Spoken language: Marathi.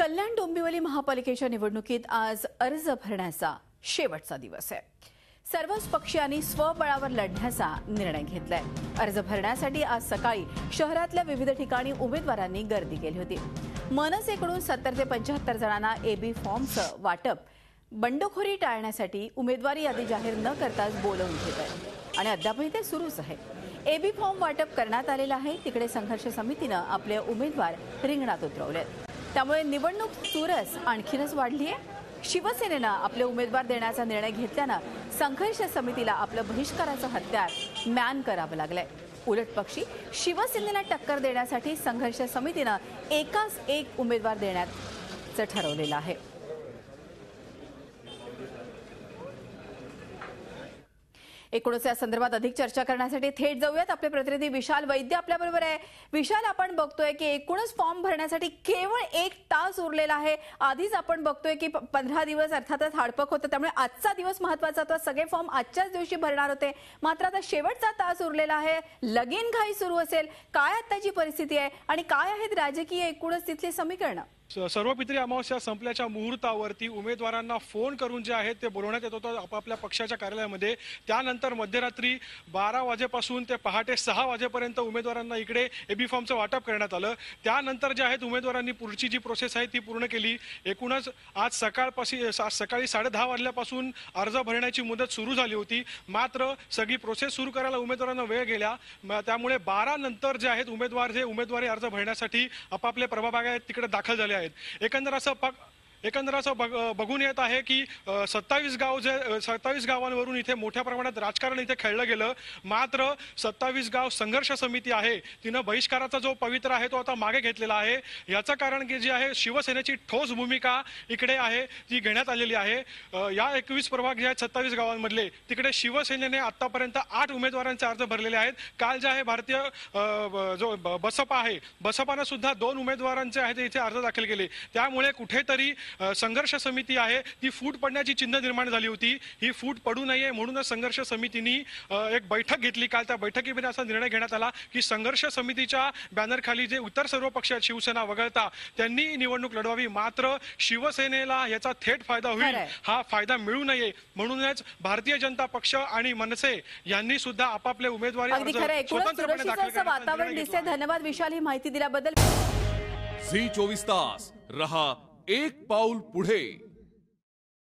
कल्याण डोंबिवली महापालिकेच्या निवडणुकीत आज अर्ज भरण्याचा शेवटचा दिवस आहे। सर्वच पक्षांनी स्वबळावर लढण्याचा निर्णय घेतलाय। अर्ज भरण्यासाठी आज सकाळी शहरातल्या विविध ठिकाणी उमेदवारांनी गर्दी केली होती। मनसेकडून 70 ते 75 जणांना एबी फॉर्मचं वाटप बंडखोरी टाळण्यासाठी उमेदवारी यादी जाहीर न करताच बोलावून घेत आहे आणि अद्यापही ते सुरूच आहे। एबी फॉर्म वाटप करण्यात आलेलं आहे। तिकडे संघर्ष समितीनं आपले उमेदवार रिंगणात उतरवलेत। त्यामुळे निवडणूक चुरस आणखीनच वाढली आहे। शिवसेनेनं आपले उमेदवार देण्याचा निर्णय घेतल्यानं संघर्ष समितीला आपलं बहिष्काराचं हत्यार मॅन करावं लागलंय। उलटपक्षी शिवसेनेला टक्कर देण्यासाठी संघर्ष समितीनं एकाच एक उमेदवार देण्याचं ठरवलेलं आहे। एकूणच या संदर्भात अधिक चर्चा करण्यासाठी थेट जाऊयात। आपले प्रतिनिधी विशाल वैद्य आपल्याबरोबर आहे। विशाल, आपण बघतोय की एकूणच फॉर्म भरण्यासाठी केवळ 1 तास उरलेला आहे। आधीच आपण बघतोय की 15 दिवस अर्थातच हाडपक होतं, त्यामुळे आजचा दिवस महत्त्वाचा होता। सगळे फॉर्म आजच्याच दिवशी भरणार होते, मात्र आता शेवटचा तास उरलेला आहे। लगीनघाई सुरू असेल, काय आताची परिस्थिती आहे आणि काय आहेत राजकीय एकूणच तिथली समीकरणं? सर्वपित्री अमावस्या संपल्याच्या मुहूर्तावरती उमेदवारांना फोन करून जे आहे ते बोलवण्यात येत होतं आपापल्या पक्षाच्या कार्यालयामध्ये। त्यानंतर मध्यरात्री 12 वाजेपासून ते पहाटे 6 वाजेपर्यंत उमेदवारांना इकडे एबी फॉर्मचं वाटप करण्यात आलं। त्यानंतर जे आहेत उमेदवारांनी पुढची जी प्रोसेस आहे ती पूर्ण केली। एकूणच आज सकाळी 10:30 वाजल्यापासून अर्ज भरण्याची मुदत सुरू झाली होती, मात्र सगळी प्रोसेस सुरू करायला उमेदवारांना वेळ गेला। त्यामुळे 12 नंतर जे आहेत उमेदवारी अर्ज भरण्यासाठी आपापल्या प्रभागात तिकडे दाखल झाले। एकंदर असं बघून येत आहे की 27 गावांवरून इथे मोठ्या प्रमाणात राजकारण इथे खेळलं गेलं, मात्र 27 गाव संघर्ष समिती आहे तिनं बहिष्काराचा जो पवित्रा आहे तो आता मागे घेतलेला आहे। याचं कारण की जे आहे शिवसेनेची ठोस भूमिका इकडे आहे ती घेण्यात आलेली आहे। या 21 प्रभाग जे आहेत 27 गावांमधले तिकडे शिवसेनेने आतापर्यंत 8 उमेदवारांचे अर्ज भरलेले आहेत। काल जे आहे भारतीय जो बसपा आहे बसपानं सुद्धा 2 उमेदवारांचे आहेत इथे अर्ज दाखल केले। त्यामुळे कुठेतरी संघर्ष समिती आहे ती फूट पडण्याची चिन्ह निर्माण झाली होती। ही फूट पडू नये म्हणूनच संघर्ष समितीने एक बैठक घेतली। काल त्या बैठकीमध्ये असा निर्णय घेण्यात आला की संघर्ष समितीच्या बॅनरखाली जे इतर सर्व पक्ष आहेत शिवसेना वगळता त्यांनी निवडणूक लढवावी, मात्र शिवसेनेला याचा थेट फायदा होईल, हा फायदा मिळू नये म्हणूनच भारतीय जनता पक्ष आणि मनसे यांनी सुद्धा आपापले उमेदवारी स्वतंत्रपणे दाखल वातावरण दिसते। धन्यवाद विशाल ही माहिती दिल्याबद्दल। झी 24 तास रहा एक पाऊल पुढे।